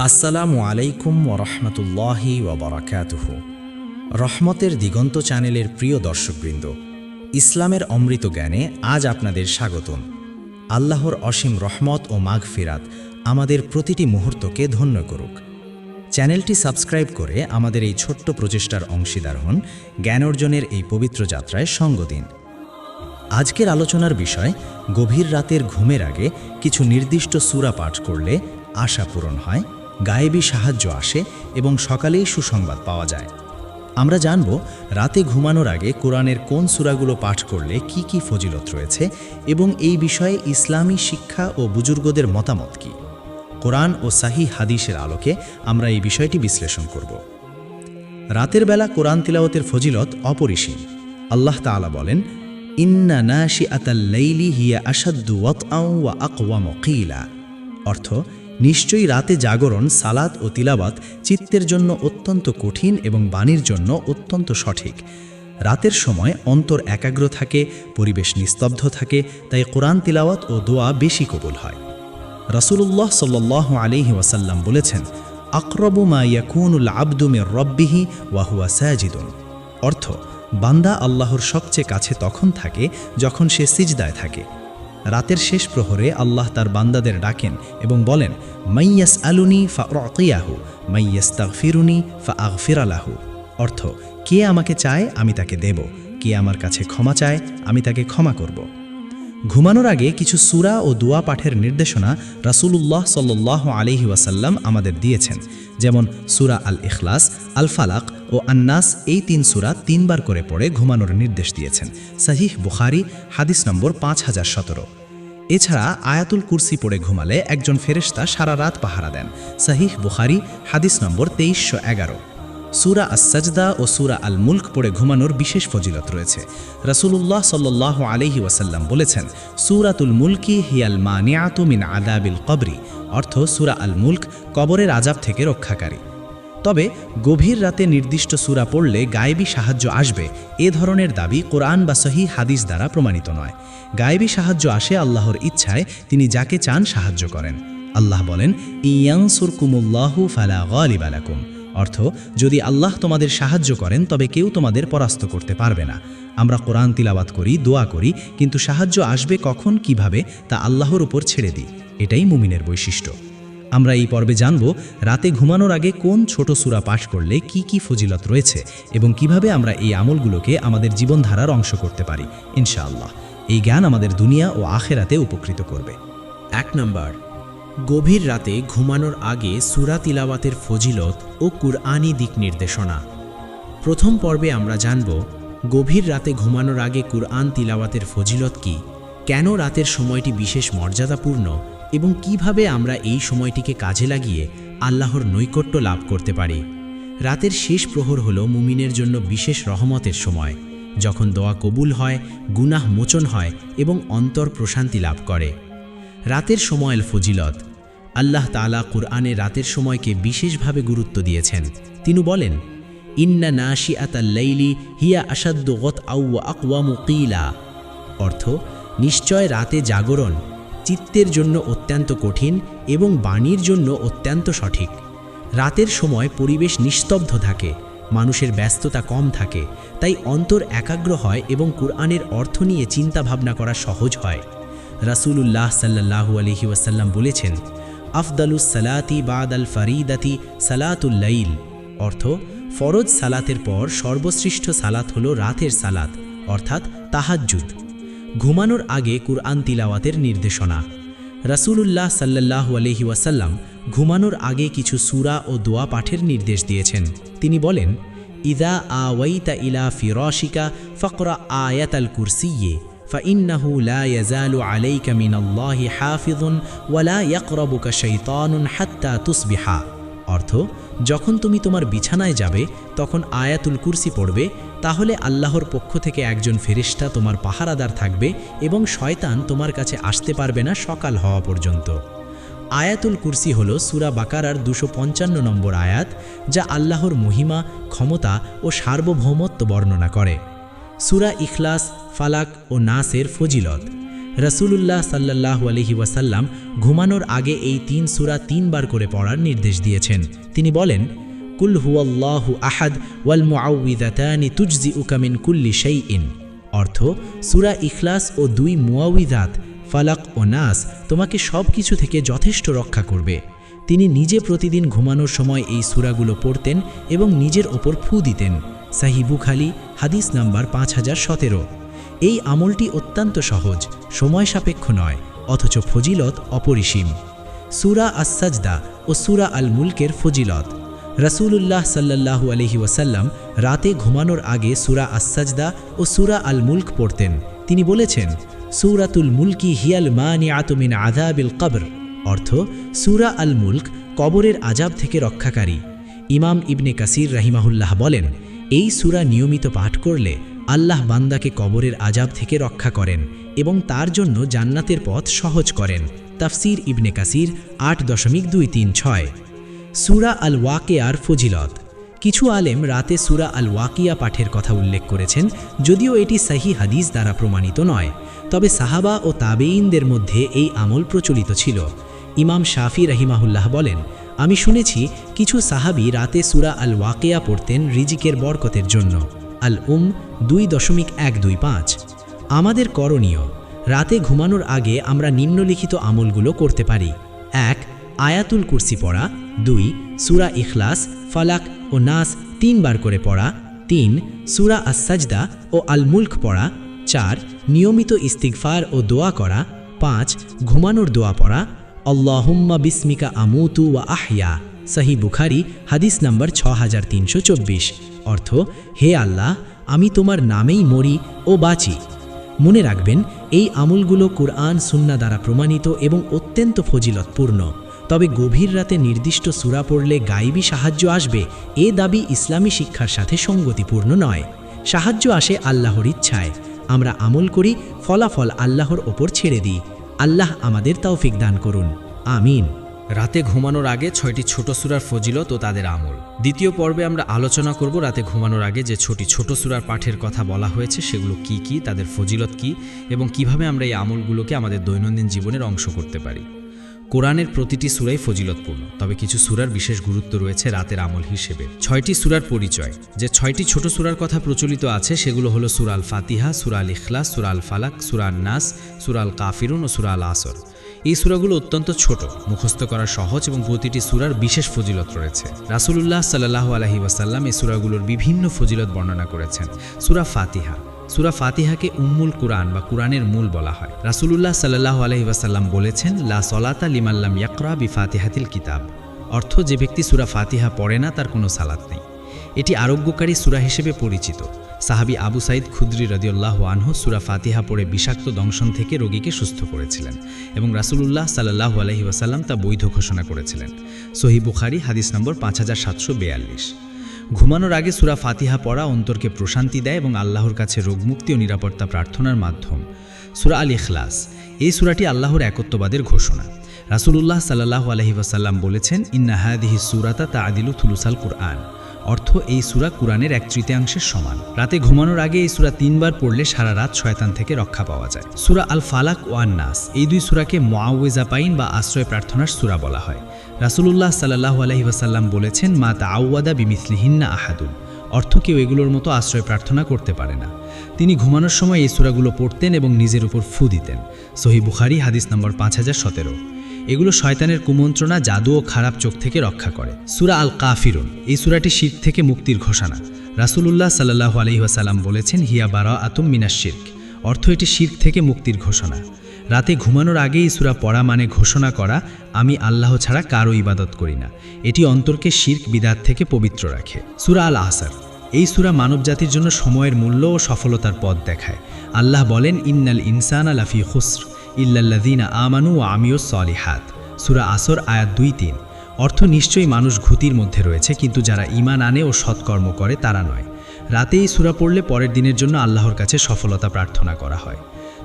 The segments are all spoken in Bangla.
আসসালামু আলাইকুম ওরহমতুল্লাহি ওবরাকাতুহু। রহমতের দিগন্ত চ্যানেলের প্রিয় দর্শকবৃন্দ, ইসলামের অমৃত জ্ঞানে আজ আপনাদের স্বাগতম। আল্লাহর অসীম রহমত ও মাগফিরাত আমাদের প্রতিটি মুহূর্তকে ধন্য করুক। চ্যানেলটি সাবস্ক্রাইব করে আমাদের এই ছোট্ট প্রচেষ্টার অংশীদার হন, জ্ঞান অর্জনের এই পবিত্র যাত্রায় সঙ্গ দিন। আজকের আলোচনার বিষয়, গভীর রাতের ঘুমের আগে কিছু নির্দিষ্ট সূরা পাঠ করলে আশা পূরণ হয়, গায়েবী সাহায্য আসে এবং সকালেই সুসংবাদ পাওয়া যায়। আমরা জানব রাতে ঘুমানোর আগে কোরআনের কোন সূরাগুলো পাঠ করলে কি কি ফজিলত রয়েছে এবং এই বিষয়ে ইসলামী শিক্ষা ও বুজুর্গদের মতামত কি। কোরআন ও সহিহ হাদিসের আলোকে আমরা এই বিষয়টি বিশ্লেষণ করব। রাতের বেলা কোরআন তিলাওয়াতের ফজিলত অপরিসীম। আল্লাহ তাআলা বলেন, ইন্না নাশিআতাল লাইলি হিয়া আশাদ্দু ওয়াতআন ওয়া আকওয়ামু কিলা। অর্থ, নিশ্চয়ই রাতে জাগরণ, সালাত ও তিলাওয়াত চিত্তের জন্য অত্যন্ত কঠিন এবং বাণীর জন্য অত্যন্ত সঠিক। রাতের সময় অন্তর একাগ্র থাকে, পরিবেশ নিস্তব্ধ থাকে, তাই কোরআন তিলাওয়াত ও দোয়া বেশি কবুল হয়। রাসূলুল্লাহ সাল্লাল্লাহু আলাইহি ওয়াসাল্লাম বলেছেন, আকরাবু মা ইয়াকুনুল আবদু মির রাব্বিহি ওয়া হুয়া সাজিদুন। অর্থ, বান্দা আল্লাহর সবচেয়ে কাছে তখন থাকে যখন সে সিজদায় থাকে। রাতের শেষ প্রহরে আল্লাহ তার বান্দাদের ডাকেন এবং বলেন, মাইয়াস আলুনি ফা উতিয়াহু মাইয়াস্তাগফিরুনি ফা আগফির লাহু। অর্থ, কে আমাকে চায় আমি তাকে দেব, কে আমার কাছে ক্ষমা চায় আমি তাকে ক্ষমা করব। ঘুমানোর আগে কিছু সূরা ও দোয়া পাঠের নির্দেশনা রাসূলুল্লাহ সাল্লাল্লাহু আলাইহি ওয়াসাল্লাম আমাদের দিয়েছেন। যেমন সূরা আল ইখলাস, আল ফালাক ও আন্নাস, এই 3 সূরা 3 বার করে পড়ে ঘুমানোর নির্দেশ দিয়েছেন। সহিহ বুখারী হাদিস নম্বর 5017। এছাড়া আয়াতুল কুরসি পড়ে ঘুমালে একজন ফেরেশতা সারা রাত পাহারা দেন। সহিহ বুখারী হাদিস নম্বর 2311। সূরা আস-সাজদা ও সূরা আল মুলক পড়ে ঘুমানোর বিশেষ ফজিলত রয়েছে। রাসূলুল্লাহ সাল্লাল্লাহু আলাইহি ওয়াসাল্লাম বলেছেন, সূরাতুল মুলকি হিয়াল মানিআতু মিন আযাবিল কবরি। অর্থ, সূরা আল মুলক কবরের আযাব থেকে রক্ষাকারী। তবে গভীর রাতে নির্দিষ্ট সূরা পড়লে গায়েবী সাহায্য আসবে, এ ধরনের দাবি কোরআন বা সহিহ হাদিস দ্বারা প্রমাণিত নয়। গায়েবী সাহায্য আসে আল্লাহর ইচ্ছায়, তিনি যাকে চান সাহায্য করেন। আল্লাহ বলেন, ইয়ানসুরকুমুল্লাহু ফালা গালিবা লাকুম। অর্থ, যদি আল্লাহ তোমাদের সাহায্য করেন তবে কেউ তোমাদের পরাস্ত করতে পারবে না। আমরা কোরআন তিলাওয়াত করি, দোয়া করি, কিন্তু সাহায্য আসবে কখন, কিভাবে, তা আল্লাহর উপর ছেড়ে দিই। এটাই মুমিনের বৈশিষ্ট্য। আমরা এই পর্বে জানব রাতে ঘুমানোর আগে কোন ছোট সূরা পাঠ করলে কি কি ফজিলত রয়েছে এবং কিভাবে আমরা এই আমলগুলোকে আমাদের জীবনধারার অংশ করতে পারি। ইনশাআল্লাহ এই জ্ঞান আমাদের দুনিয়া ও আখিরাতে উপকৃত করবে। 1 নাম্বার, গভীর রাতে ঘুমানোর আগে সূরা তিলাওয়াতের ফজিলত ও কুরআনী দিক নির্দেশনা। প্রথম পর্বে আমরা জানব গভীর রাতে ঘুমানোর আগে কুরআন তিলাওয়াতের ফজিলত কি, কেন রাতের সময়টি বিশেষ মর্যাদাপূর্ণ এবং কিভাবে আমরা এই সময়টিকে কাজে লাগিয়ে আল্লাহর নৈকট্য লাভ করতে পারি। রাতের শেষ প্রহর হলো মুমিনের জন্য বিশেষ রহমতের সময়, যখন দোয়া কবুল হয়, গুনাহ মোচন হয় এবং অন্তর প্রশান্তি লাভ করে। রাতের সময়ের ফজিলত। আল্লাহ তাআলা কুরআনে রাতের সময়কে বিশেষভাবে গুরুত্ব দিয়েছেন। তিনি বলেন, ইন্না নাশিআতাল লাইলি হিয়া আশাদ্দু ওয়াতআন ওয়া আকওয়ামু কিলা। অর্থ, নিশ্চয় রাতে জাগরণ চিত্তের জন্য অত্যন্ত কঠিন এবং বাণীর জন্য অত্যন্ত সঠিক। রাতের সময় পরিবেশ নিস্তব্ধ থাকে, মানুষের ব্যস্ততা কম থাকে, তাই অন্তর একাগ্র হয় এবং কুরআনের অর্থ নিয়ে চিন্তা ভাবনা করা সহজ হয়। রাসূলুল্লাহ সাল্লাল্লাহু আলাইহি ওয়াসাল্লাম বলেছেন, আফদালুস সালাতি বাদাল ফারিদাতি সালাতুল লাইল। অর্থ, ফরজ সালাতের পর সর্বশ্রেষ্ঠ সালাত হলো রাতের সালাত, অর্থাৎ তাহাজ্জুদ। ঘুমানোর আগে কুরআন তিলাওয়াতের নির্দেশনা। রাসূলুল্লাহ সাল্লাল্লাহু আলাইহি ওয়াসাল্লাম ঘুমানোর আগে কিছু সূরা ও দোয়া পাঠের নির্দেশ দিয়েছেন। তিনি বলেন, ইযা আওয়াইতা ইলা ফিরাশিকা ফাকরা আয়াতাল কুরসিয়্যি ফাইন্নাহু লা ইয়াজালু আলাইকা মিনাল্লাহি হাফিযুন ওয়া লা ইয়াকরাবুকা শাইতানুন হাত্তা তুসবিহা। অর্থ, যখন তুমি তোমার বিছানায় যাবে তখন আয়াতুল কুরসি পড়বে, তাহলে আল্লাহর পক্ষ থেকে একজন ফেরেশতা তোমার পাহারাদার থাকবে এবং শয়তান তোমার কাছে আসতে পারবে না সকাল হওয়া পর্যন্ত। আয়াতুল কুরসি হল সূরা বাকারার 255 নম্বর আয়াত, যা আল্লাহর মহিমা, ক্ষমতা ও সার্বভৌমত্ব বর্ণনা করে। সূরা ইখলাস, ফালাক ও নাসের ফজিলত। রাসূলুল্লাহ সাল্লাল্লাহু আলাইহি ওয়াসাল্লাম ঘুমানোর আগে এই ৩ সূরা ৩ বার করে পড়ার নির্দেশ দিয়েছেন। তিনি বলেন, কুল হুয়াল্লাহু আহাদ ওয়াল মুআউযিযাতানি তুজজিউকা মিন কুল্লি শাইইন। অর্থ, সূরা ইখলাস ও ২ মুআউযিযাত ফালাক ও নাস তোমাকে সব কিছু থেকে যথেষ্ট রক্ষা করবে। তিনি নিজে প্রতিদিন ঘুমানোর সময় এই সূরাগুলো পড়তেন এবং নিজের ওপর ফু দিতেন। সহিহ বুখারী হাদিস নাম্বার 5017। এই আমলটি অত্যন্ত সহজ, সময় সাপেক্ষ নয়, অথচ ফজিলত অপরিসীম। সূরা আস-সাজদা ও সূরা আল মুলকের ফজিলত। রাসূলুল্লাহ সাল্লাল্লাহু আলাইহি ওয়াসাল্লাম রাতে ঘুমানোর আগে সূরা আস-সাজদা ও সূরা আল মুলক পড়তেন। তিনি বলেছেন, সূরাতুল মুলকি হিয়াল মানিআতু মিন আযাবিল কবর। অর্থ, সূরা আল মুলক কবরের আযাব থেকে রক্ষাকারী। ইমাম ইবনে কাসির রাহিমাহুল্লাহ বলেন, এই সূরা নিয়মিত পাঠ করলে আল্লাহ বান্দাকে কবরের আযাব থেকে রক্ষা করেন এবং তার জন্য জান্নাতের পথ সহজ করেন। তাফসির ইবনে কাসির ৮.236। সূরা আল ওয়াকিয়ার ফজিলত। কিছু আলেম রাতে সূরা আল ওয়াকিয়া পাঠের কথা উল্লেখ করেছেন, যদিও এটি সহিহ হাদিস দ্বারা প্রমাণিত নয়। তবে সাহাবা ও তাবেঈনদের মধ্যে এই আমল প্রচলিত ছিল। ইমাম শাফি রাহিমাহুল্লাহ বলেন, আমি শুনেছি কিছু সাহাবী রাতে সূরা আল ওয়াকিয়া পড়তেন রিজিকের বরকতের জন্য। আল 2.125। আমাদের করণীয়, রাতে ঘুমানোর আগে আমরা নিম্নলিখিত আমলগুলো করতে পারি। ১. আয়াতুল কুরসি পড়া। ২. সূরা ইখলাস, ফালাক ও নাস ৩ বার করে পড়া। ৩. সূরা আস-সাজদা ও আল মুলক পড়া। ৪. নিয়মিত ইস্তিগফার ও দোয়া করা। ৫. ঘুমানোর দোয়া পড়া। আল্লাহুম্মা বিসমিকা আমুতু ওয়া আহইয়া। সহিহ বুখারী হাদিস নাম্বার 6324। অর্থ, হে আল্লাহ, আমি তোমার নামেই মরি ও বাঁচি। মনে রাখবেন, এই আমলগুলো কুরআন সুন্নাহ দ্বারা প্রমাণিত এবং অত্যন্ত ফজিলতপূর্ণ। তবে গভীর রাতে নির্দিষ্ট সূরা পড়লে গায়েবী সাহায্য আসবে, এ দাবি ইসলামী শিক্ষার সাথে সঙ্গতিপূর্ণ নয়। সাহায্য আসে আল্লাহর ইচ্ছায়। আমরা আমল করি, ফলাফল আল্লাহর ওপর ছেড়ে দিই। আল্লাহ আমাদের তৌফিক দান করুন, আমিন। রাতে ঘুমানোর আগে ৬টি ছোট সূরার ফজিলত ও তাদের আমল। দ্বিতীয় পর্বে আমরা আলোচনা করব রাতে ঘুমানোর আগে যে ৬টি ছোট সূরার পাঠের কথা বলা হয়েছে সেগুলো কি কি, তাদের ফজিলত কি এবং কিভাবে আমরা এই আমলগুলোকে আমাদের দৈনন্দিন জীবনের অংশ করতে পারি। কোরআনের প্রতিটি সূরাই ফজিলতপূর্ণ, তবে কিছু সূরার বিশেষ গুরুত্ব রয়েছে রাতের আমল হিসেবে। ৬টি সূরার পরিচয়। যে ৬টি ছোট সূরার কথা প্রচলিত আছে সেগুলো হলো সূরা আল ফাতিহা, সূরা আল ইখলাস, সূরা আল ফালাক, সূরা আন নাস, সূরা আল কাফিরুন ও সূরা আল আসর। এই সূরাগুলো অত্যন্ত ছোট, মুখস্থ করা সহজ এবং প্রতিটি সূরার বিশেষ ফজিলত রয়েছে। রাসূলুল্লাহ সাল্লাল্লাহু আলাইহি ওয়াসাল্লাম এই সূরাগুলোর বিভিন্ন ফজিলত বর্ণনা করেছেন। সূরা ফাতিহা। সূরা ফাতিহাকে উম্মুল কুরআন বা কুরআনের মূল বলা হয়। রাসূলুল্লাহ সাল্লাল্লাহু আলাইহি ওয়াসাল্লাম বলেছেন, লা সলাতা লিমান লাম ইয়াকরা বিফাতিহাতিল কিতাব। অর্থ, যে ব্যক্তি সূরা ফাতিহা পড়ে না তার কোনো সালাত নেই। এটি আরোগ্যকারী সূরা হিসেবে পরিচিত। সাহাবী আবু সাঈদ খুদরি রাদিয়াল্লাহু আনহু সূরা ফাতিহা পড়ে বিষাক্ত দংশন থেকে রোগীকে সুস্থ করেছিলেন এবং রাসূলুল্লাহ সাল্লাল্লাহু আলাইহি ওয়াসাল্লাম তা বৈধ ঘোষণা করেছিলেন। সহিহ বুখারী হাদিস নম্বর 5742। ঘুমানোর আগে সূরা ফাতিহা পড়া অন্তরকে প্রশান্তি দেয় এবং আল্লাহর কাছে রোগমুক্তি ও নিরাপত্তা প্রার্থনার মাধ্যম। সূরা আল ইখলাস। এই সূরাটি আল্লাহর একত্ববাদের ঘোষণা। রাসূলুল্লাহ সাল্লাল্লাহু আলাইহি ওয়াসাল্লাম বলেছেন, ইন্না হাদিহি সূরাতা তাআদিলু থুলুসাল কুরআন। অর্থ, এই সূরা কুরআনের 1/3 সমান। রাতে ঘুমানোর আগে এই সূরা 3 বার পড়লে সারা রাত শয়তান থেকে রক্ষা পাওয়া যায়। সূরা আল ফালাক ও আন নাস। এই 2 সূরাকে মুআউযিযাতাইন বা আশ্রয় প্রার্থনার সূরা বলা হয়। রাসূলুল্লাহ সাল্লাল্লাহু আলাইহি ওয়াসাল্লাম বলেছেন, মা তাআওয়াদা বিমিসলিহিন্না আহাদুন। অর্থ, কেউ এগুলোর মতো আশ্রয় প্রার্থনা করতে পারে না। তিনি ঘুমানোর সময় এই সূরাগুলো পড়তেন এবং নিজের উপর ফু দিতেন। সহিহ বুখারী হাদিস নম্বর 5017। এগুলো শয়তানের কুমন্ত্রণা, জাদু ও খারাপ চোখ থেকে রক্ষা করে। সূরা আল কাফিরুন। এই সূরাটি শিরক থেকে মুক্তির ঘোষণা। রাসূলুল্লাহ সাল্লাল্লাহু আলাইহি ওয়াসাল্লাম বলেছেন, হিয়া বারাআতুম মিনাশ শিরক। অর্থ, এটি শিরক থেকে মুক্তির ঘোষণা। রাতে ঘুমানোর আগে এই সূরা পড়া মানে ঘোষণা করা, আমি আল্লাহ ছাড়া কারো ইবাদত করি না। এটি অন্তরকে শিরক বিদআত থেকে পবিত্র রাখে। সূরা আল আসর। এই সূরা মানবজাতির জন্য সময়ের মূল্য ও সফলতার পথ দেখায়। আল্লাহ বলেন, ইন্নাল ইনসানা লাফি খুসর ইল্লাল্লাযীনা আমানু ওয়া আমিলুস সলিহাত। সূরা আসর আয়াত 2-3। অর্থ, নিশ্চয়ই মানুষ ক্ষতির মধ্যে রয়েছে, কিন্তু যারা ঈমান আনে ও সৎকর্ম করে তারা নয়। রাতে এই সূরা পড়লে পরের দিনের জন্য আল্লাহর কাছে সফলতা প্রার্থনা করা হয়।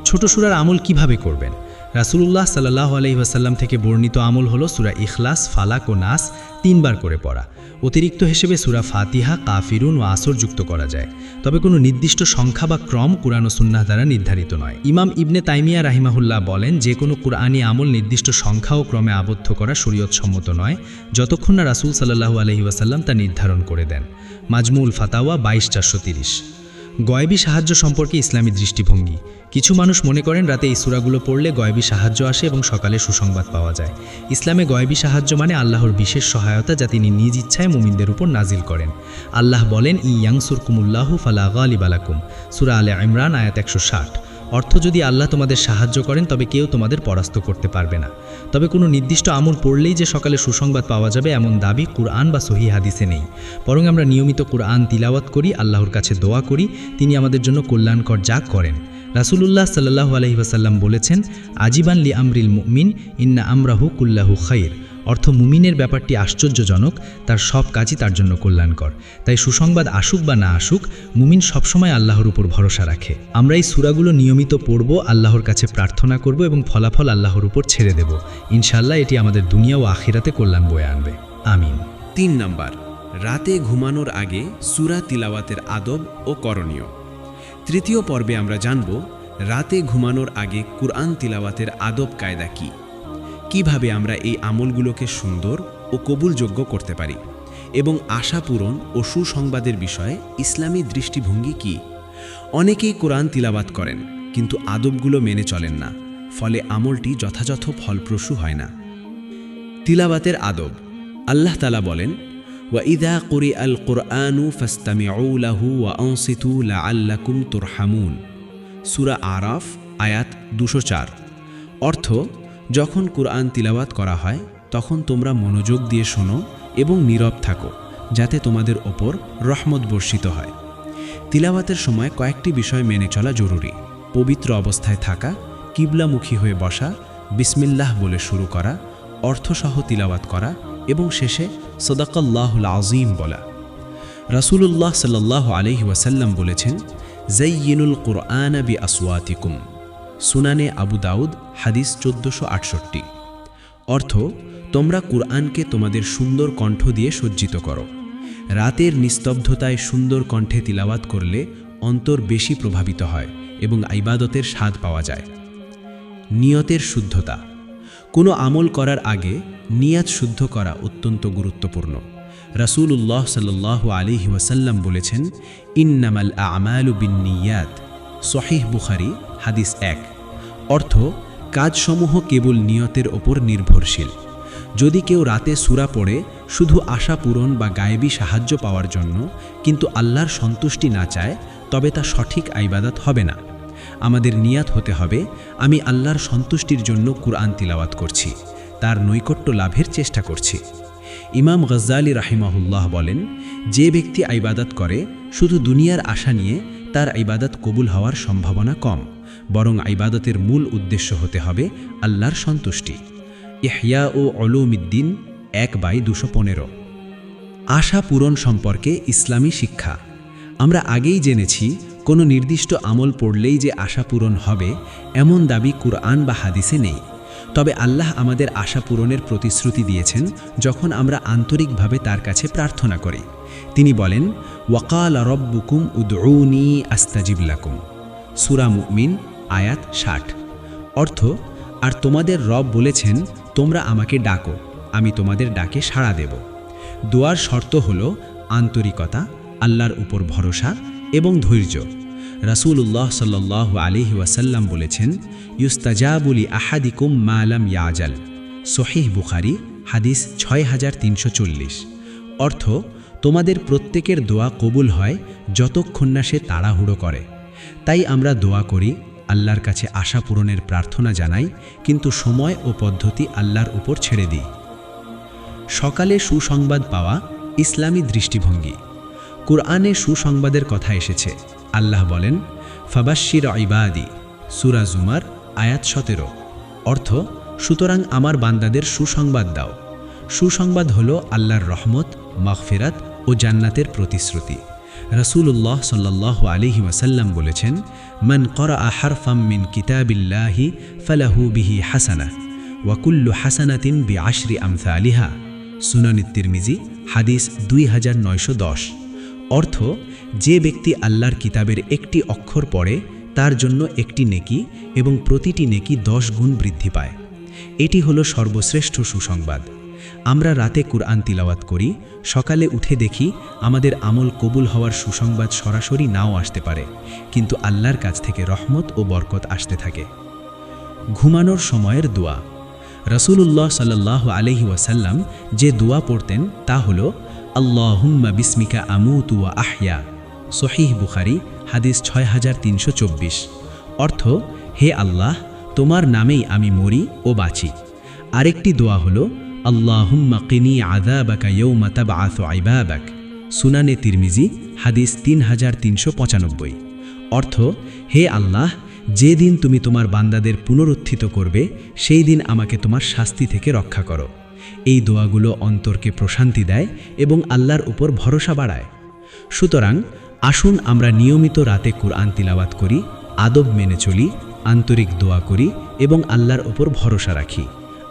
ছোট সূরার আমল কিভাবে করবেন? রাসূলুল্লাহ সাল্লাল্লাহু আলাইহি ওয়াসাল্লাম থেকে বর্ণিত আমল হলো সূরা ইখলাস, ফালাক ও নাস 3 বার করে পড়া। অতিরিক্ত হিসেবে সূরা ফাতিহা, কাফিরুন ও আসর যুক্ত করা যায়। তবে কোনো নির্দিষ্ট সংখ্যা বা ক্রম কুরআন ও সুন্নাহ দ্বারা নির্ধারিত নয়। ইমাম ইবনে তাইমিয়া রাহিমাহুল্লাহ বলেন, যে কোনো কুরআনি আমল নির্দিষ্ট সংখ্যা ও ক্রমে আবদ্ধ করা শরীয়তসম্মত নয়, যতক্ষণ না রাসূল সাল্লাল্লাহু আলাইহি ওয়াসাল্লাম তা নির্ধারণ করে দেন। মাজমুউল ফাতাওয়া 22/430। গয়বী সাহায্য সম্পর্কে ইসলামী দৃষ্টিভঙ্গি। কিছু মানুষ মনে করেন রাতে এই সূরাগুলো পড়লে গয়বী সাহায্য আসে এবং সকালে সুসংবাদ পাওয়া যায়। ইসলামে গয়বী সাহায্য মানে আল্লাহর বিশেষ সহায়তা, যা তিনি নিজ ইচ্ছায় মুমিনদের উপর নাজিল করেন। আল্লাহ বলেন, ইয়ানসুরকুমুল্লাহু ফালা গালিবা লাকুম, সূরা আলে ইমরান আয়াত 160। অর্থ, যদি আল্লাহ তোমাদের সাহায্য করেন তবে কেউ তোমাদের পরাস্ত করতে পারবে না। তবে কোনো নির্দিষ্ট আমল পড়লেই যে সকালে সুসংবাদ পাওয়া যাবে এমন দাবি কুরআন বা সহিহ হাদিসে নেই। বরং আমরা নিয়মিত কুরআন তিলাওয়াত করি, আল্লাহর কাছে দোয়া করি, তিনি আমাদের জন্য কল্যাণকর যা করেন। রাসূলুল্লাহ সাল্লাল্লাহু আলাইহি ওয়াসাল্লাম বলেছেন, আজিবান লি আমরিল মুমিন ইন্না আমরাহু কুল্লাহু খাইর। অর্থ, মুমিনের ব্যাপারটি আশ্চর্যজনক, তার সব কাজই তার জন্য কল্যাণকর। তাই সুসংবাদ আসুক বা না আসুক, মুমিন সবসময় আল্লাহর উপর ভরসা রাখে। আমরা এই সূরাগুলো নিয়মিত পড়ব, আল্লাহর কাছে প্রার্থনা করব এবং ফলাফল আল্লাহর উপর ছেড়ে দেব। ইনশাআল্লাহ এটি আমাদের দুনিয়া ও আখিরাতে কল্যাণ বয়ে আনবে। আমিন। 3 নাম্বার, রাতে ঘুমানোর আগে সূরা তিলাওয়াতের আদব ও করণীয়। তৃতীয় পর্বে আমরা জানব রাতে ঘুমানোর আগে কুরআন তিলাওয়াতের আদব কায়দা কী, কিভাবে আমরা এই আমলগুলোকে সুন্দর ও কবুলযোগ্য করতে পারি, এবং আশা পূরণ ও সুসংবাদের বিষয়ে ইসলামী দৃষ্টিভঙ্গি কী। অনেকেই কোরআন তিলাওয়াত করেন কিন্তু আদবগুলো মেনে চলেন না, ফলে আমলটি যথাযথ ফলপ্রসূ হয় না। তিলাওয়াতের আদব। আল্লাহ তাআলা বলেন, ওয়াইদা কুরিআল কুরআনু ফাসতামিউ লাহু ওয়া আনসিতু লাআল্লাকুম তুরহামুন, সূরা আরাফ আয়াত 204। অর্থ, যখন কুরআন তিলাওয়াত করা হয় তখন তোমরা মনোযোগ দিয়ে শোনো এবং নীরব থাকো, যাতে তোমাদের ওপর রহমত বর্ষিত হয়। তিলাওয়াতের সময় কয়েকটি বিষয় মেনে চলা জরুরি: পবিত্র অবস্থায় থাকা, কিবলামুখী হয়ে বসা, বিসমিল্লাহ বলে শুরু করা, অর্থসহ তিলাওয়াত করা এবং শেষে সাদাকাল্লাহুল আযীম বলা। রাসূলুল্লাহ সাল্লাল্লাহু আলাইহি ওয়াসাল্লাম বলেছেন, যায়্যিনুল কুরআনা বিআসওয়াতিকুম, সুনানে আবু দাউদ হাদিস 1468। অর্থ, তোমরা কুরআনকে তোমাদের সুন্দর কণ্ঠ দিয়ে সজ্জিত করো। রাতের নিস্তব্ধতায় সুন্দর কণ্ঠে তিলাওয়াত করলে অন্তর বেশি প্রভাবিত হয় এবং ইবাদতের স্বাদ পাওয়া যায়। নিয়তের শুদ্ধতা। কোনো আমল করার আগে নিয়াত শুদ্ধ করা অত্যন্ত গুরুত্বপূর্ণ। রাসূলুল্লাহ সাল্লাল্লাহু আলাইহি ওয়াসাল্লাম বলেছেন, ইন্নামাল আমালু বিন্নিয়াত, সহিহ বুখারী হাদিস 1। অর্থ, কাজসমূহ কেবল নিয়তের ওপর নির্ভরশীল। যদি কেউ রাতে সূরা পড়ে শুধু আশা পূরণ বা গায়েবী সাহায্য পাওয়ার জন্য কিন্তু আল্লাহর সন্তুষ্টি না চায়, তবে তা সঠিক ইবাদত হবে না। আমাদের নিয়াত হতে হবে, আমি আল্লাহর সন্তুষ্টির জন্য কুরআন তিলাওয়াত করছি, তার নৈকট্য লাভের চেষ্টা করছি। ইমাম গজ্জালী রাহিমাহুল্লাহ বলেন, যে ব্যক্তি ইবাদত করে শুধু দুনিয়ার আশা নিয়ে, তার ইবাদত কবুল হওয়ার সম্ভাবনা কম, বরং ইবাদতের মূল উদ্দেশ্য হতে হবে আল্লাহর সন্তুষ্টি। ইহয়া ও উলুমিদ্দিন 1/215। আশা পূরণ সম্পর্কে ইসলামী শিক্ষা। আমরা আগেই জেনেছি, কোনো নির্দিষ্ট আমল পড়লেই যে আশা পূরণ হবে এমন দাবি কুরআন বা হাদিসে নেই। তবে আল্লাহ আমাদের আশা পূরণের প্রতিশ্রুতি দিয়েছেন যখন আমরা আন্তরিকভাবে তার কাছে প্রার্থনা করি। তিনি বলেন, ওয়াকালা রব্বুকুম উদউনি আস্তাজিব লাকুম, সূরা মুমিন আয়াত 60। অর্থ, আর তোমাদের রব বলেছেন, তোমরা আমাকে ডাকো, আমি তোমাদের ডাকে সাড়া দেব। দোয়ার শর্ত হল আন্তরিকতা, আল্লাহর উপর ভরসা এবং ধৈর্য। রাসূলুল্লাহ সাল্লাল্লাহু আলাইহি ওয়াসাল্লাম বলেছেন, ইউস্তাজাবু লি আহাদিকুম মা লাম ইয়াজাল, সহিহ বুখারী হাদিস 6340। অর্থ, তোমাদের প্রত্যেকের দোয়া কবুল হয় যতক্ষণ না সে তাড়াহুড়ো করে। তাই আমরা দোয়া করি, আল্লাহর কাছে আশা পূরণের প্রার্থনা জানাই, কিন্তু সময় ও পদ্ধতি আল্লাহর উপর ছেড়ে দিই। সকালে সুসংবাদ পাওয়া ইসলামী দৃষ্টিভঙ্গি। কুরআনে সুসংবাদের কথা এসেছে। আল্লাহ বলেন, ফাবাশশির ইবাদি, সূরা জুমার আয়াত 17। অর্থ, সুতরাং আমার বান্দাদের সুসংবাদ দাও। সুসংবাদ হল আল্লাহর রহমত, মাগফিরাত ও জান্নাতের প্রতিশ্রুতি। রাসূলুল্লাহ সাল্লাল্লাহু আলাইহি ওয়াসাল্লাম বলেছেন, মান ক্বরাআ হারফাম মিন কিতাবিল্লাহি ফালাহু বিহি হাসানাহ ওয়া কুল্লু হাসানাতিন বিআশরি আমসালিহা। সুনানি তিরমিজি, হাদিস 2910। অর্থ, যে ব্যক্তি আল্লাহর কিতাবের একটি অক্ষর পড়ে তার জন্য একটি নেকি এবং প্রতিটি নেকি 10 গুণ বৃদ্ধি পায়। এটি হলো সর্বশ্রেষ্ঠ সুসংবাদ। আমরা রাতে কুরআন তিলাওয়াত করি, সকালে উঠে দেখি আমাদের আমল কবুল হওয়ার সুসংবাদ সরাসরি নাও আসতে পারে, কিন্তু আল্লাহর কাছ থেকে রহমত ও বরকত আসতে থাকে। ঘুমানোর সময়ের দোয়া। রাসূলুল্লাহ সাল্লাল্লাহু আলাইহি ওয়াসাল্লাম যে দোয়া পড়তেন তা হলো আল্লাহুম্মা বিসমিকা আমুতু ওয়া আহয়া। সহিহ বুখারী, হাদিস 6324। অর্থ, হে আল্লাহ, তোমার নামেই আমি মরি ও বাঁচি। আরেকটি দোয়া হলো আল্লাহুম্মা কিনি আযাবাকা ইয়াওমা তাবআসু ইবাদাক। সুনানে তিরমিজি, হাদিস 3395। অর্থ, হে আল্লাহ, যে দিন তুমি তোমার বান্দাদের পুনরুত্থিত করবে সেই দিন আমাকে তোমার শাস্তি থেকে রক্ষা করো। এই দোয়াগুলো অন্তরকে প্রশান্তি দেয় এবং আল্লাহর উপর ভরসা বাড়ায়। সুতরাং আসুন আমরা নিয়মিত রাতে কুরআন তিলাওয়াত করি, আদব মেনে চলি, আন্তরিক দোয়া করি এবং আল্লাহর উপর ভরসা রাখি।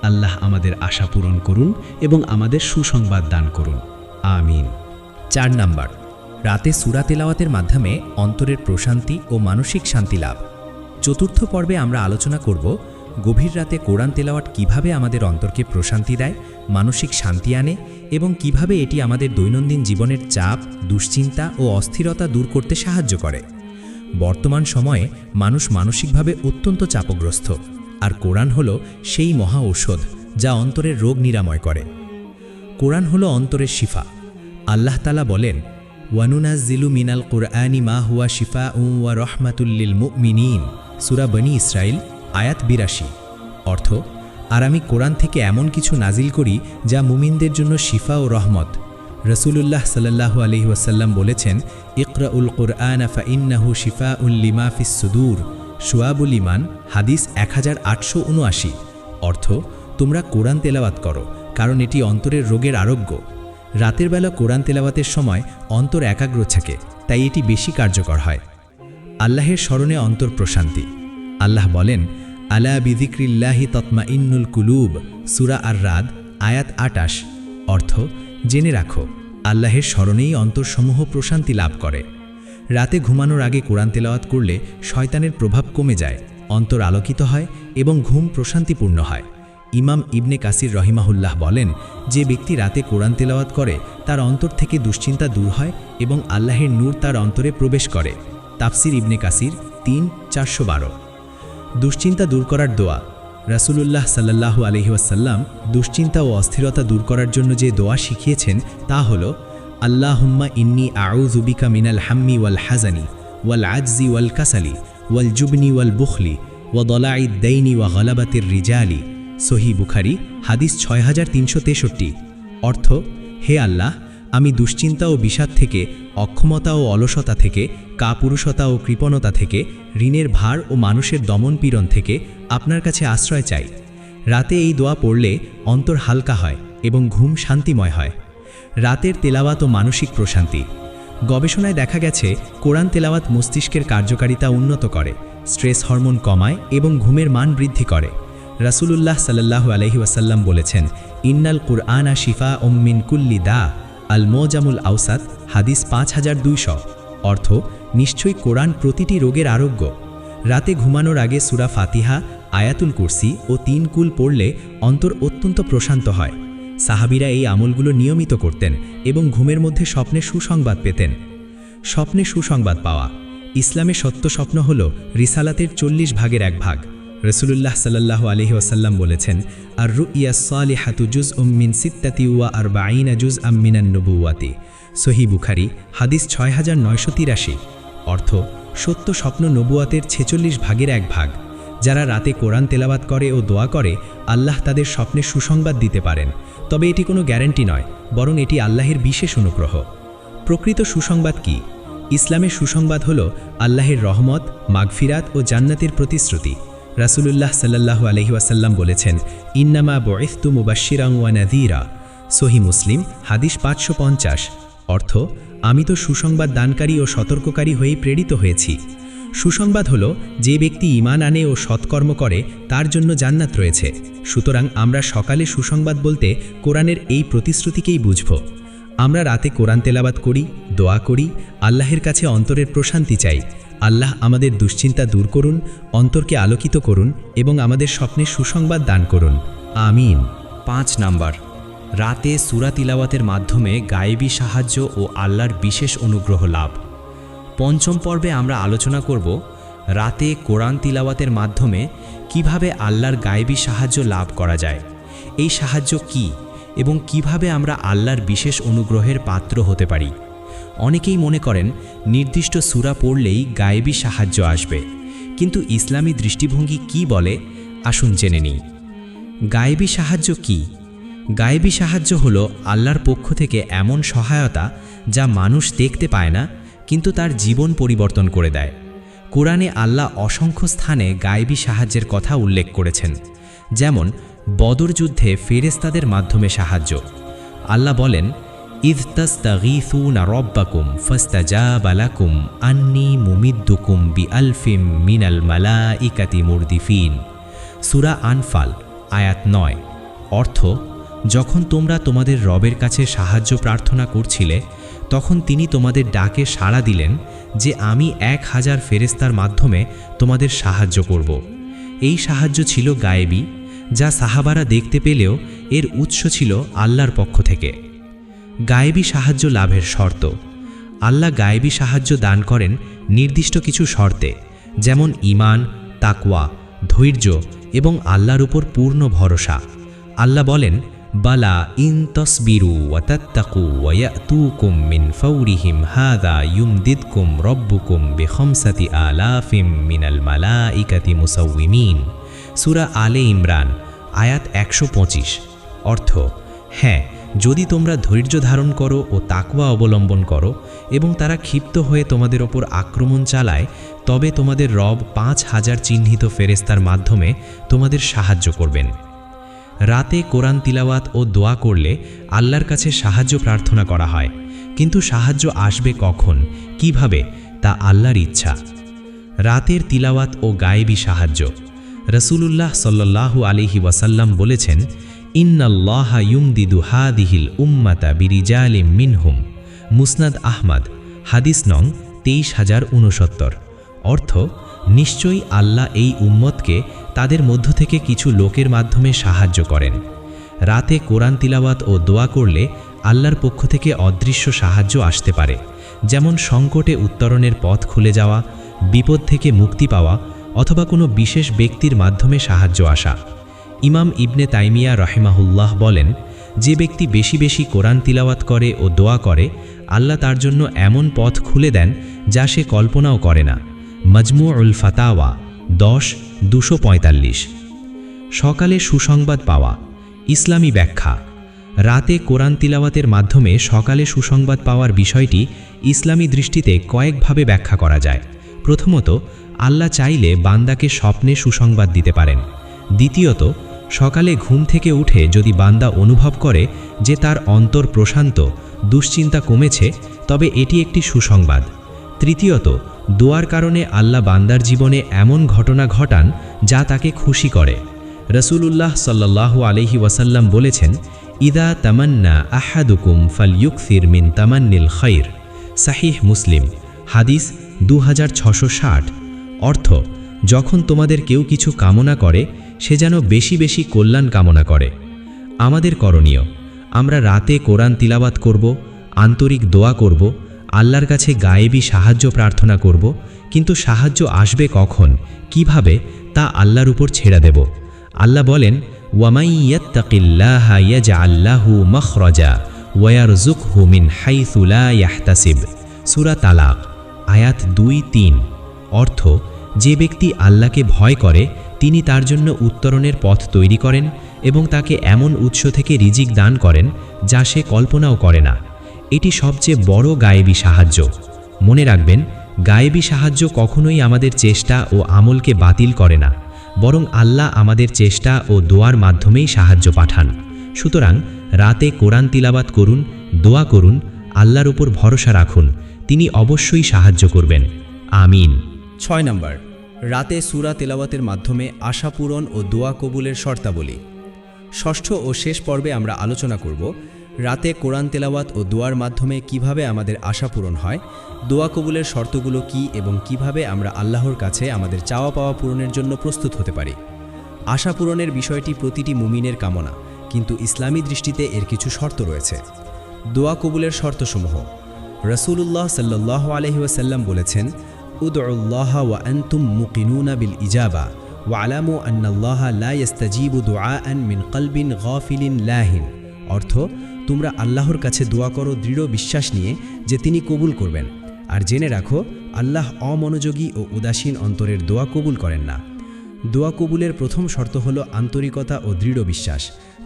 আল্লাহ আমাদের আশা পূরণ করুন এবং আমাদের সুসংবাদ দান করুন। আমিন। 4 নাম্বার, রাতে সূরা তেলাওয়াতের মাধ্যমে অন্তরের প্রশান্তি ও মানসিক শান্তি লাভ। চতুর্থ পর্বে আমরা আলোচনা করব গভীর রাতে কোরআন তেলাওয়াত কিভাবে আমাদের অন্তরকে প্রশান্তি দেয়, মানসিক শান্তি আনে এবং কিভাবে এটি আমাদের দৈনন্দিন জীবনের চাপ, দুশ্চিন্তা ও অস্থিরতা দূর করতে সাহায্য করে। বর্তমান সময়ে মানুষ মানসিকভাবে অত্যন্ত চাপগ্রস্ত, আর কোরআন হলো সেই মহা ঔষধ যা অন্তরের রোগ নিরাময় করে। কোরআন হলো অন্তরের শিফা। আল্লাহ তাআলা বলেন, ওয়ানুনাজ্জিলু মিনাল কুরআনি মা হুয়া শিফাউন ওয়া রাহমাতুল লিল মুমিনিন। সূরা বনী ইসরাইল, আয়াত 82। অর্থ, আর আমি কোরআন থেকে এমন কিছু নাজিল করি যা মুমিনদের জন্য শিফা ও রহমত। রাসূলুল্লাহ সাল্লাল্লাহু আলাইহি ওয়াসাল্লাম বলেছেন, ইকরাউল কুরআনা ফাইন্নাহু শিফাউন লিমা ফিস সুদূর। শুআবুল ঈমান, হাদিস 1879। অর্থ, তোমরা কোরআন তেলাওয়াত করো কারণ এটি অন্তরের রোগের আরোগ্য। রাতের বেলা কোরআন তেলাওয়াতের সময় অন্তর একাগ্র থাকে, তাই এটি বেশি কার্যকর হয়। আল্লাহের স্মরণে অন্তর প্রশান্তি। আল্লাহ বলেন, আলা বিযিক্রিল্লাহি তাতমাইন্নুল কুলুব। সূরা আর-রাদ, আয়াত 28। অর্থ, জেনে রাখো, আল্লাহের স্মরণেই অন্তরসমূহ প্রশান্তি লাভ করে। রাতে ঘুমানোর আগে কোরআন তেলাওয়াত করলে শয়তানের প্রভাব কমে যায়, অন্তর আলোকিত হয় এবং ঘুম প্রশান্তিপূর্ণ হয়। ইমাম ইবনে কাসির রহিমাহুল্লাহ বলেন, যে ব্যক্তি রাতে কোরআন তেলাওয়াত করে তার অন্তর থেকে দুশ্চিন্তা দূর হয় এবং আল্লাহের নূর তার অন্তরে প্রবেশ করে। তাফসির ইবনে কাসির 3:412। দুশ্চিন্তা দূর করার দোয়া। রাসূলুল্লাহ সাল্লাল্লাহু আলাইহি ওয়াসাল্লাম দুশ্চিন্তা ও অস্থিরতা দূর করার জন্য যে দোয়া শিখিয়েছেন তা হল, আল্লাহুম্মা ইন্নী আউযু বিকা মিনাল হাম্মি ওয়াল হাযানি ওয়াল আজজি ওয়াল কাসালি ওয়াল জুবনি ওয়াল বুখলি ওয়া দালাঈদ দাইনি ওয়া গালাবাতির রিজালি। সহিহ বুখারী, হাদিস 6363। অর্থ, হে আল্লাহ, আমি দুশ্চিন্তা ও বিষাদ থেকে, অক্ষমতা ও অলসতা থেকে, কাপুরুষতা ও কৃপণতা থেকে, ঋণের ভার ও মানুষের দমনপীড়ন থেকে আপনার কাছে আশ্রয় চাই। রাতে এই দোয়া পড়লে অন্তর হালকা হয় এবং ঘুম শান্তিময় হয়। রাতের তেলাওয়াত ও মানসিক প্রশান্তি। গবেষণায় দেখা গেছে কোরআন তেলাওয়াত মস্তিষ্কের কার্যকারিতা উন্নত করে, স্ট্রেস হরমোন কমায় এবং ঘুমের মান বৃদ্ধি করে। রাসূলুল্লাহ সাল্লাল্লাহু আলাইহি ওয়াসাল্লাম বলেছেন, ইন্নাল কুরআনা শিফাউম মিন কুল্লি দা। আল মুজামুল আওসাত, হাদিস 5200। অর্থ, নিশ্চয়ই কোরআন প্রতিটি রোগের আরোগ্য। রাতে ঘুমানোর আগে সূরা ফাতিহা, আয়াতুল কুরসি ও 3 কুল পড়লে অন্তর অত্যন্ত প্রশান্ত হয়। সাহাবীরা এই আমলগুলো নিয়মিত করতেন এবং ঘুমের মধ্যে স্বপ্নে সুসংবাদ পেতেন। স্বপ্নে সুসংবাদ পাওয়া। ইসলামে সত্য স্বপ্ন হল রিসালাতের 40 ভাগের 1 ভাগ। রাসূলুল্লাহ সাল্লাল্লাহু আলাইহি ওয়াসাল্লাম বলেছেন, আর রুইয়া সালিহাতু জুজউম মিন 46 জুজআম মিনান নবুওয়াতি। সহিহ বুখারী, হাদিস 6983। অর্থ, সত্য স্বপ্ন নবুয়াতের 46 ভাগের 1 ভাগ। যারা রাতে কোরআন তেলাওয়াত করে ও দোয়া করে আল্লাহ তাদের স্বপ্নে সুসংবাদ দিতে পারেন, তবে এটি কোনো গ্যারান্টি নয়, বরং এটি আল্লাহের বিশেষ অনুগ্রহ। প্রকৃত সুসংবাদ কি? ইসলামের সুসংবাদ হল আল্লাহের রহমত, মাগফিরাত ও জান্নাতের প্রতিশ্রুতি। রাসূলুল্লাহ সাল্লাল্লাহু আলাইহি ওয়াসাল্লাম বলেছেন, ইন্নামা বুইসতু মুবাশশিরান ওয়া নাযীরা। সহিহ মুসলিম, হাদিস 550। অর্থ, আমি তো সুসংবাদ দানকারী ও সতর্ককারী হয়েই প্রেরিত হয়েছি। সুসংবাদ হলো যে ব্যক্তি ঈমান আনে ও সৎকর্ম করে তার জন্য জান্নাত রয়েছে। সুতরাং আমরা সকালে সুসংবাদ বলতে কোরআনের এই প্রতিশ্রুতিকেই বুঝব। আমরা রাতে কোরআন তেলাওয়াত করি, দোয়া করি, আল্লাহের কাছে অন্তরের প্রশান্তি চাই। আল্লাহ আমাদের দুশ্চিন্তা দূর করুন, অন্তরকে আলোকিত করুন এবং আমাদের স্বপ্নে সুসংবাদ দান করুন। আমিন। 5 নাম্বার, রাতে সূরা তিলাওয়াতের মাধ্যমে গায়েবী সাহায্য ও আল্লাহর বিশেষ অনুগ্রহ লাভ। পঞ্চম পর্বে আমরা আলোচনা করব রাতে কোরআন তিলাওয়াতের মাধ্যমে কিভাবে আল্লাহর গায়েবী সাহায্য লাভ করা যায়, এই সাহায্য কি এবং কিভাবে আমরা আল্লাহর বিশেষ অনুগ্রহের পাত্র হতে পারি। অনেকেই মনে করেন নির্দিষ্ট সূরা পড়লেই গায়েবী সাহায্য আসবে, কিন্তু ইসলামী দৃষ্টিভঙ্গি কি বলে আসুন জেনে নিই। গায়েবী সাহায্য কি? গায়েবী সাহায্য হলো আল্লাহর পক্ষ থেকে এমন সহায়তা যা মানুষ দেখতে পায় না কিন্তু তার জীবন পরিবর্তন করে দেয়। কোরআনে আল্লাহ অসংখ্য স্থানে গায়েবী সাহায্যের কথা উল্লেখ করেছেন, যেমন বদর যুদ্ধে ফেরেশতাদের মাধ্যমে সাহায্য। আল্লাহ বলেন, ইয তাস্তাগীসুনা রাব্বাকুম ফাস্তাজাবা লাকুম আন্নী মুমিদ্দুকুম বিআলফিম মিনাল মালাইকাতি মুরদিফিন। সূরা আনফাল আয়াত 9। অর্থ, যখন তোমরা তোমাদের রবের কাছে সাহায্য প্রার্থনা করছিলে তখন তিনি তোমাদের ডাকে সাড়া দিলেন যে আমি 1000 ফেরেশতার মাধ্যমে তোমাদের সাহায্য করব। এই সাহায্য ছিল গায়েবী, যা সাহাবারা দেখতে পেলেও এর উৎস ছিল আল্লাহর পক্ষ থেকে। গায়েবী সাহায্য লাভের শর্ত। আল্লাহ গায়েবী সাহায্য দান করেন নির্দিষ্ট কিছু শর্তে, যেমন ঈমান, তাকওয়া, ধৈর্য এবং আল্লাহর উপর পূর্ণ ভরসা। আল্লাহ বলেন, বালা ইন তসবিরু ওয়া তাত্তাকু ওয়া ইয়াতুকুম মিন ফাওরিহিম হাযা ইউমদিদকুম রব্বুকুম বিখামসাতি আলাফিম মিনাল মালাইকাতি মুসাউইমিন। সূরা আলে ইমরান আয়াত 125। অর্থ, হ্যাঁ, যদি তোমরা ধৈর্য ধারণ করো ও তাকওয়া অবলম্বন করো এবং তারা ক্ষিপ্ত হয়ে তোমাদের ওপর আক্রমণ চালায়, তবে তোমাদের রব 5000 চিহ্নিত ফেরেশতার মাধ্যমে তোমাদের সাহায্য করবেন। রাতে কোরআন তিলাওয়াত ও দোয়া করলে আল্লাহর কাছে সাহায্য প্রার্থনা করা হয়, কিন্তু সাহায্য আসবে কখন, কিভাবে, তা আল্লাহর ইচ্ছা। রাতের তিলাওয়াত ও গায়েবী সাহায্য। রাসূলুল্লাহ সাল্লাল্লাহু আলাইহি ওয়াসাল্লাম বলেছেন, ইন্নাল্লাহা ইউমদিদু হাদিহিল উম্মাতা বিরিজালিম মিনহুম। মুসনাদ আহমদ হাদিস নং 23069। অর্থ, নিশ্চয়ই আল্লাহ এই উম্মতকে তাদের মধ্য থেকে কিছু লোকের মাধ্যমে সাহায্য করেন। রাতে কোরআন তিলাওয়াত ও দোয়া করলে আল্লাহর পক্ষ থেকে অদৃশ্য সাহায্য আসতে পারে, যেমন সংকটে উত্তরণের পথ খুলে যাওয়া, বিপদ থেকে মুক্তি পাওয়া অথবা কোনো বিশেষ ব্যক্তির মাধ্যমে সাহায্য আসা। ইমাম ইবনে তাইমিয়া রাহিমাহুল্লাহ বলেন, যে ব্যক্তি বেশি বেশি কোরআন তিলাওয়াত করে ও দোয়া করে আল্লাহ তার জন্য এমন পথ খুলে দেন যা সে কল্পনাও করে না। মাজমুউল ফাতাওয়া 10-245। সকালে সুসংবাদ পাওয়া। ইসলামী ব্যাখ্যা। রাতে কোরআন তিলাওয়াতের মাধ্যমে সকালে সুসংবাদ পাওয়ার বিষয়টি ইসলামী দৃষ্টিতে কয়েকভাবে ব্যাখ্যা করা যায়। প্রথমত, আল্লাহ চাইলে বান্দাকে স্বপ্নে সুসংবাদ দিতে পারেন। দ্বিতীয়ত, সকালে ঘুম থেকে উঠে যদি বান্দা অনুভব করে যে তার অন্তর প্রশান্ত, দুশ্চিন্তা কমেছে, তবে এটি একটি সুসংবাদ। তৃতীয়ত, দোয়ার কারণে আল্লাহ বান্দার জীবনে এমন ঘটনা ঘটান যা তাকে খুশি করে। রাসূলুল্লাহ সাল্লাল্লাহু আলাইহি ওয়াসাল্লাম বলেছেন, ইদা তামান্না আহাদুকুম ফালইউকসির মিন তামান্নিল খায়র। সাহিহ মুসলিম হাদিস 2660। অর্থ, যখন তোমাদের কেউ কিছু কামনা করে সে যেন বেশি বেশি কল্যাণ কামনা করে। আমাদের করণীয়, আমরা রাতে কোরআন তিলাওয়াত করব, আন্তরিক দোয়া করব, আল্লাহর কাছে গায়েবী সাহায্য প্রার্থনা করব, কিন্তু সাহায্য আসবে কখন, কিভাবে, তা আল্লাহর উপর ছেড়ে দেব। আল্লাহ বলেন, ওয়ামাই ইয়াত্তাকিল্লাহা ইয়াজআল লাহু মাখরাজা ওয়া ইয়ারযুকহু মিন হাইসু লা ইয়াহতাসিব। সূরা তালাক আয়াত 2-3। অর্থ, যে ব্যক্তি আল্লাহকে ভয় করে তিনি তার জন্য উত্তরণের পথ তৈরি করেন এবং তাকে এমন উৎস থেকে রিজিক দান করেন যা সে কল্পনাও করে না। এটি সবচেয়ে বড় গায়েবী সাহায্য। মনে রাখবেন, গায়েবী সাহায্য কখনোই আমাদের চেষ্টা ও আমলকে বাতিল করে না, বরং আল্লাহ আমাদের চেষ্টা ও দোয়ার মাধ্যমেই সাহায্য পাঠান। সুতরাং রাতে কোরআন তিলাওয়াত করুন, দোয়া করুন, আল্লাহর উপর ভরসা রাখুন, তিনি অবশ্যই সাহায্য করবেন। আমিন। 6 নম্বর, রাতে সূরা তেলাওয়াতের মাধ্যমে আশা পূরণ ও দোয়া কবুলের শর্তাবলী। ষষ্ঠ ও শেষ পর্বে আমরা আলোচনা করব রাতে কোরআন তেলাওয়াত ও দোয়ার মাধ্যমে কিভাবে আমাদের আশা পূরণ হয়, দোয়া কবুলের শর্তগুলো কি এবং কিভাবে আমরা আল্লাহর কাছে আমাদের চাওয়া পাওয়া পূরণের জন্য প্রস্তুত হতে পারি। আশা পূরণের বিষয়টি প্রতিটি মুমিনের কামনা, কিন্তু ইসলামী দৃষ্টিতে এর কিছু শর্ত রয়েছে। দোয়া কবুলের শর্তসমূহ। রাসূলুল্লাহ সাল্লাল্লাহু আলাইহি ওয়াসাল্লাম বলেছেন, উদউল্লাহ ওয়া আনতুম মুকিনুনা বিল ইজাবা ওয়া আলামু আন্নাল্লাহা লা ইস্তাজিবু দুআআন মিন কলবিন গাফিলিন লাহিন। অর্থ, তোমরা আল্লাহর কাছে দোয়া করো দৃঢ় বিশ্বাস নিয়ে যে তিনি কবুল করবেন, আর জেনে রাখো আল্লাহ অমনোযোগী ও উদাসীন অন্তরের দোয়া কবুল করেন না। দোয়া কবুলের প্রথম শর্ত হল আন্তরিকতা ও দৃঢ় বিশ্বাস।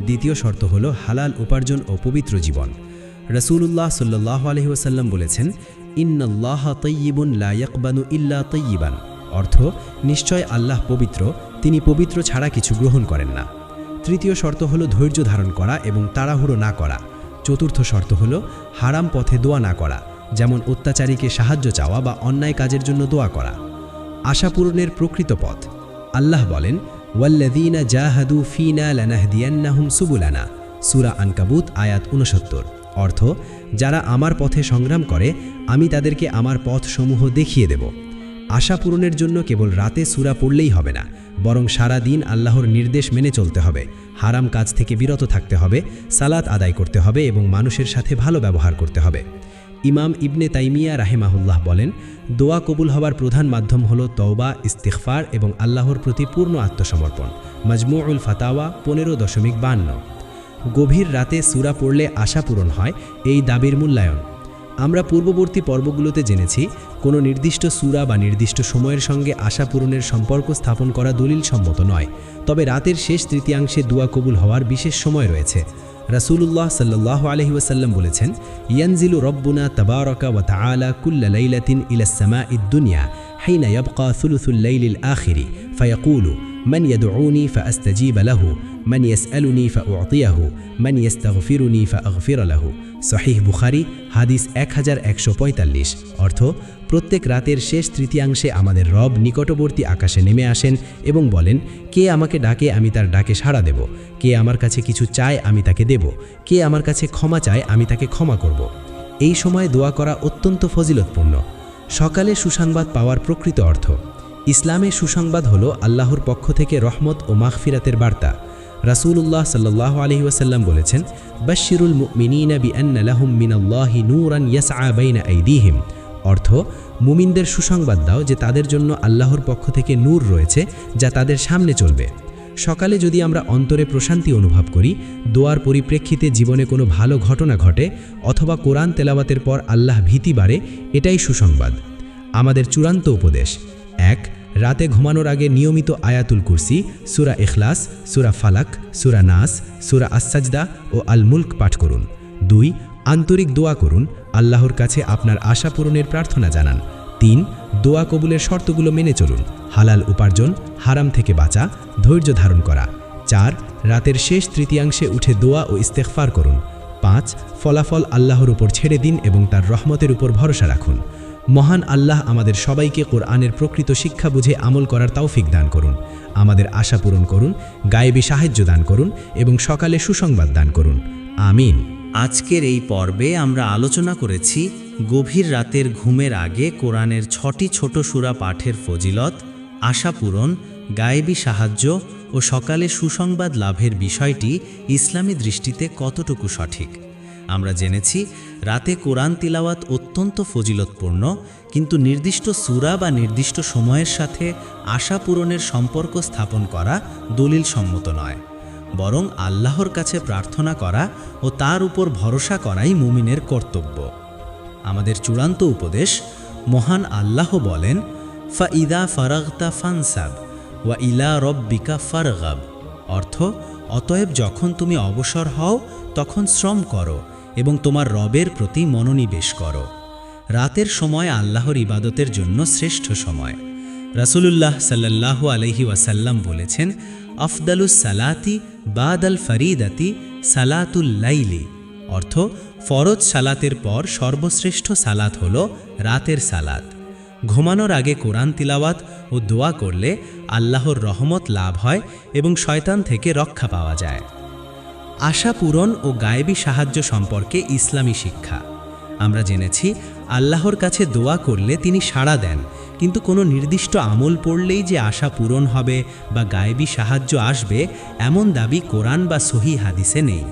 দ্বিতীয় শর্ত হল হালাল উপার্জন ও পবিত্র জীবন। রাসূলুল্লাহ সাল্লাল্লাহু আলাইহি ওয়াসাল্লাম বলেছেন, ইন্নাল্লাহা তাইয়্যিবুন লা ইয়াকবালু ইল্লা তাইয়্যিবান। অর্থ, নিশ্চয় আল্লাহ পবিত্র, তিনি পবিত্র ছাড়া কিছু গ্রহণ করেন না। তৃতীয় শর্ত হল ধৈর্য ধারণ করা এবং তাড়াহুড়ো না করা। চতুর্থ শর্ত হল হারাম পথে দোয়া না করা, যেমন অত্যাচারীকে সাহায্য চাওয়া বা অন্যায় কাজের জন্য দোয়া করা। আশা পূরণের প্রকৃত পথ। আল্লাহ বলেন, ওয়াল্লাযীনা জাহাদু ফীনা লানাহদিয়ান্নাহুম সুবুলানা। সূরা আনকাবুত আয়াত 69। অর্থ, যারা আমার পথে সংগ্রাম করে আমি তাদেরকে আমার পথসমূহ দেখিয়ে দেব। আশা পূরণের জন্য কেবল রাতে সূরা পড়লেই হবে না, বরং সারা দিন আল্লাহর নির্দেশ মেনে চলতে হবে, হারাম কাজ থেকে বিরত থাকতে হবে, সালাত আদায় করতে হবে এবং মানুষের সাথে ভালো ব্যবহার করতে হবে। ইমাম ইবনে তাইমিয়া রাহিমাহুল্লাহ বলেন, দোয়া কবুল হওয়ার প্রধান মাধ্যম হল তওবা, ইস্তিগফার এবং আল্লাহর প্রতি পূর্ণ আত্মসমর্পণ। মাজমুউল ফাতাওয়া 15.52। গভীর রাতে সূরা পড়লে আশা পূরণ হয়, এই দাবির মূল্যায়ন। আমরা পূর্ববর্তী পর্বগুলোতে জেনেছি কোনো নির্দিষ্ট সূরা বা নির্দিষ্ট সময়ের সঙ্গে আশা পূরণের সম্পর্ক স্থাপন করা দলিল সম্মত নয়, তবে রাতের শেষ তৃতীয়াংশে দোয়া কবুল হওয়ার বিশেষ সময় রয়েছে। রাসূলুল্লাহ সাল্লাল্লাহু আলাইহি ওয়াসাল্লাম বলেছেন, ইয়ানজিলু রব্বুনা তাবারাকা ওয়া তাআলা কুল্লা লাইলাতিন ইলাস সামাঈদ দুনিয়া হিনা ইয়াবকা সুলুসুল লাইলিল আখিরি ফায়াকুলু মান ইয়াদউনি ফাআস্তাজিব লাহু মান ইয়াসআলুনি ফাউতিয়াহু মান ইস্তাগফিরুনি ফাআগফির লাহু। সহিহ বুখারী হাদিস 1145। অর্থ, প্রত্যেক রাতের শেষ তৃতীয়াংশে আমাদের রব নিকটবর্তী আকাশে নেমে আসেন এবং বলেন, কে আমাকে ডাকে আমি তার ডাকে সাড়া দেব, কে আমার কাছে কিছু চায় আমি তাকে দেব, কে আমার কাছে ক্ষমা চায় আমি তাকে ক্ষমা করব। এই সময় দোয়া করা অত্যন্ত ফজিলতপূর্ণ। সকালে সুসংবাদ পাওয়ার প্রকৃত অর্থ। ইসলামে সুসংবাদ হল আল্লাহর পক্ষ থেকে রহমত ও মাগফিরাতের বার্তা। রাসূলুল্লাহ সাল্লাল্লাহু আলাইহি ওয়াসাল্লাম বলেছেন, বাশশিরুল মুমিনিনা বিআন্না লাহুম মিনাল্লাহি নূরান ইয়াসআ বাইনা আইদিহিম। অর্থ, মুমিনদের সুসংবাদ দাও যে তাদের জন্য আল্লাহর পক্ষ থেকে নূর রয়েছে যা তাদের সামনে চলবে। সকালে যদি আমরা অন্তরে প্রশান্তি অনুভব করি, দোয়ার পরিপ্রেক্ষিতে জীবনে কোনো ভালো ঘটনা ঘটে অথবা কোরআন তেলাওয়াতের পর আল্লাহ ভীতি বাড়ে, এটাই সুসংবাদ। আমাদের চূড়ান্ত উপদেশ: 1. রাতে ঘুমানোর আগে নিয়মিত আয়াতুল কুরসি, সূরা ইখলাস, সূরা ফালাক, সূরা নাস, সূরা আস-সাজদা ও আল মুলক পাঠ করুন। 2. আন্তরিক দোয়া করুন, আল্লাহর কাছে আপনার আশা পূরণের প্রার্থনা জানান। 3. দোয়া কবুলের শর্তগুলো মেনে চলুন, হালাল উপার্জন, হারাম থেকে বাঁচা, ধৈর্য ধারণ করা। 4. রাতের শেষ তৃতীয়াংশে উঠে দোয়া ও ইস্তেগফার করুন। 5. ফলাফল আল্লাহর উপর ছেড়ে দিন এবং তার রহমতের উপর ভরসা রাখুন। মহান আল্লাহ আমাদের সবাইকে কোরআনের প্রকৃত শিক্ষা বুঝে আমল করার তৌফিক দান করুন, আমাদের আশা পূরণ করুন, গায়েবী সাহায্য দান করুন এবং সকালে সুসংবাদ দান করুন। আমিন। আজকের এই পর্বে আমরা আলোচনা করেছি গভীর রাতের ঘুমের আগে কোরআনের 6টি ছোট সূরা পাঠের ফজিলত, আশা পূরণ, গায়েবী সাহায্য ও সকালে সুসংবাদ লাভের বিষয়টি ইসলামী দৃষ্টিতে কতটুকু সঠিক। আমরা জেনেছি রাতে কোরআন তিলাওয়াত অত্যন্ত ফজিলতপূর্ণ, কিন্তু নির্দিষ্ট সূরা বা নির্দিষ্ট সময়ের সাথে আশা পূরণের সম্পর্ক স্থাপন করা দলিল সম্মত নয়, বরং আল্লাহর কাছে প্রার্থনা করা ও তার উপর ভরসা করাই মুমিনের কর্তব্য। আমাদের চূড়ান্ত উপদেশ: মহান আল্লাহ বলেন, ফাইদা ফারাগতা ফানসাব ওয়া ইলা রব্বিকা ফারগাব। অর্থ, অতএব যখন তুমি অবসর হও তখন শ্রম করো এবং তোমার রবের প্রতি মনোনিবেশ করো। রাতের সময় আল্লাহর ইবাদতের জন্য শ্রেষ্ঠ সময়। রাসূলুল্লাহ সাল্লাল্লাহু আলাইহি ওয়াসাল্লাম বলেছেন, আফদালুস সালাতি বাদাল ফরিদাতি সালাতুল লাইলি। অর্থ, ফরজ সালাতের পর সর্বশ্রেষ্ঠ সালাত হল রাতের সালাত। ঘুমানোর আগে কোরআন তিলাওয়াত ও দোয়া করলে আল্লাহর রহমত লাভ হয় এবং শয়তান থেকে রক্ষা পাওয়া যায়। আশা পূরণ ও গায়েবী সাহায্য সম্পর্কে ইসলামী শিক্ষা। আমরা জেনেছি আল্লাহর কাছে দোয়া করলে তিনি সাড়া দেন, কিন্তু কোনো নির্দিষ্ট আমল পড়লেই যে আশা পূরণ হবে বা গায়েবী সাহায্য আসবে এমন দাবি কোরআন বা সহিহ হাদিসে নেই।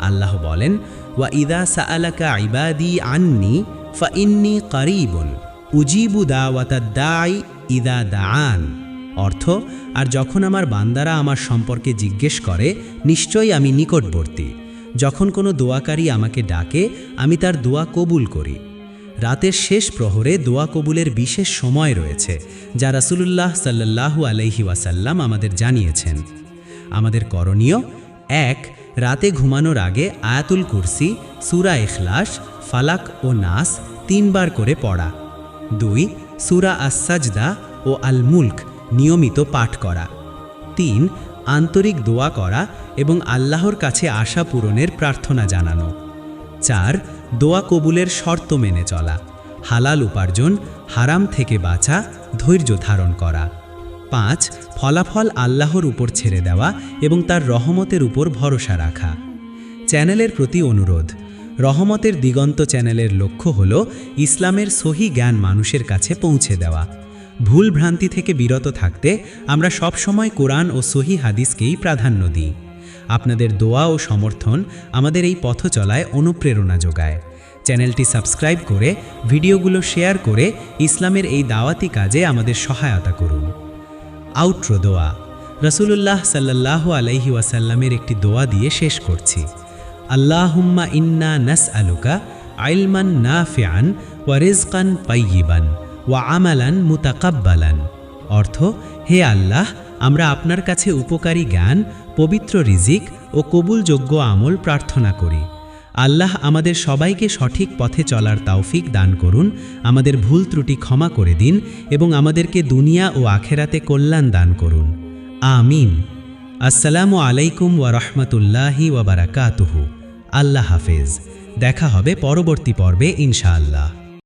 আল্লাহ বলেন, ওয়া ইদা সাআলাকা ইবাদি আন্নি ফাইন্নী কারিবুন উজিবু দাওয়াতাদ দাঈ ইদা দাআন। অর্থ, আর যখন আমার বান্দারা আমার সম্পর্কে জিজ্ঞেস করে, নিশ্চয়ই আমি নিকটবর্তী। যখন কোনো দোয়াকারী আমাকে ডাকে, আমি তার দোয়া কবুল করি। রাতের শেষ প্রহরে দোয়া কবুলের বিশেষ সময় রয়েছে, যা রাসূলুল্লাহ সাল্লাল্লাহু আলাইহি ওয়াসাল্লাম আমাদের জানিয়েছেন। আমাদের করণীয়: ১. রাতে ঘুমানোর আগে আয়াতুল কুরসি, সূরা ইখলাস, ফালাক ও নাস 3 বার করে পড়া। 2. সূরা আস-সাজদা ও আল মুলক নিয়মিত পাঠ করা। 3. আন্তরিক দোয়া করা এবং আল্লাহর কাছে আশা পূরণের প্রার্থনা জানানো। 4. দোয়া কবুলের শর্ত মেনে চলা, হালাল উপার্জন, হারাম থেকে বাঁচা, ধৈর্য ধারণ করা। 5. ফলাফল আল্লাহর উপর ছেড়ে দেওয়া এবং তার রহমতের উপর ভরসা রাখা। চ্যানেলের প্রতি অনুরোধ: রহমতের দিগন্ত চ্যানেলের লক্ষ্য হল ইসলামের সহি জ্ঞান মানুষের কাছে পৌঁছে দেওয়া। ভুল ভ্রান্তি থেকে বিরত থাকতে আমরা সবসময় কোরআন ও সহি হাদিসকেই প্রাধান্য দিই। আপনাদের দোয়া ও সমর্থন আমাদের এই পথ চলায় অনুপ্রেরণা যোগায়। চ্যানেলটি সাবস্ক্রাইব করে ভিডিওগুলো শেয়ার করে ইসলামের এই দাওয়াতি কাজে আমাদের সহায়তা করুন। আউট্রো দোয়া। রাসূলুল্লাহ সাল্লাল্লাহু আলাইহি ওয়াসাল্লামের একটি দোয়া দিয়ে শেষ করছি। আল্লাহুম্মা ইন্না নাসআলুকা ইলমান নাফিআন ওয়া রিজকান তাইয়িবান ওয়া আমালান মুতাকাব্বালান। অর্থ, হে আল্লাহ, আমরা আপনার কাছে উপকারী জ্ঞান, পবিত্র রিজিক ও কবুলযোগ্য আমল প্রার্থনা করি। আল্লাহ আমাদের সবাইকে সঠিক পথে চলার তৌফিক দান করুন, আমাদের ভুল ত্রুটি ক্ষমা করে দিন এবং আমাদেরকে দুনিয়া ও আখেরাতে কল্যাণ দান করুন। আমিন। আসসালামু আলাইকুম ওয়া রাহমাতুল্লাহি ওয়া বারাকাতুহু। আল্লাহ হাফেজ। দেখা হবে পরবর্তী পর্বে ইনশাআল্লাহ।